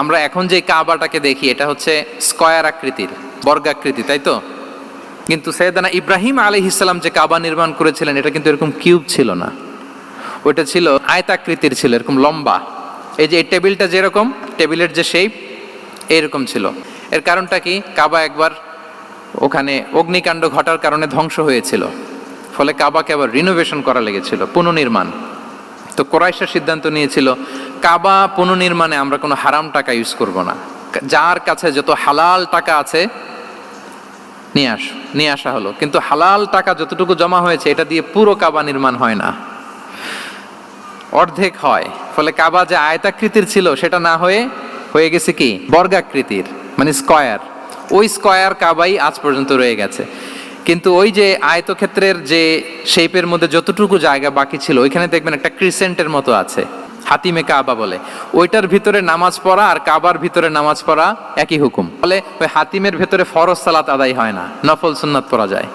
আমরা এখন যে কাবাটাকে দেখি এটা হচ্ছে স্কয়ার আকৃতির, বর্গাকৃতি, তাই তো? কিন্তু সৈয়দনা ইব্রাহিম আলাইহিস সালাম যে কাবা নির্মাণ করেছিলেন এটা কিন্তু এরকম কিউব ছিল না, ওটা ছিল আয়তাকৃতির, ছিল এরকম লম্বা। এই যে এই টেবিলটা যেরকম, টেবিলের যে শেপ এরকম ছিল। এর কারণটা কি? কাবা একবার ওখানে অগ্নিকাণ্ড ঘটার কারণে ধ্বংস হয়েছিল, ফলে কাবাকে আবার রিনোভেশন করা লেগেছিল, পুনর্নির্মাণ। তো কুরাইশরা সিদ্ধান্ত নিয়েছিল কাবা পুনর্নির্মাণে আমরা কোনো হারাম টাকা ইউজ করব না, যার কাছে যত হালাল টাকা আছে নিয়ে আসা হলো। কিন্তু হালাল টাকা যতটুকু জমা হয়েছে এটা দিয়ে পুরো কাবা নির্মাণ হয় না, অর্ধেক হয়। ফলে কাবা যে আয়তাকৃতির ছিল সেটা না হয়ে গেছে কি বর্গাকৃতির, মানে স্কয়ার। ওই স্কয়ার কাবাই আজ পর্যন্ত রয়ে গেছে। কিন্তু ওই যে আয়তক্ষেত্রের যে শেপের মধ্যে যতটুকু জায়গা বাকি ছিল ওইখানে দেখবেন একটা ক্রিসেন্টের মতো আছে, হাতিমে কাবা বলে। ওইটার ভিতরে নামাজ পড়া আর কাবার ভিতরে নামাজ পড়া একই হুকুম। ফলে ওই হাতিমের ভেতরে ফরজ সালাত আদায় হয় না, নফল সুন্নাত পড়া যায়।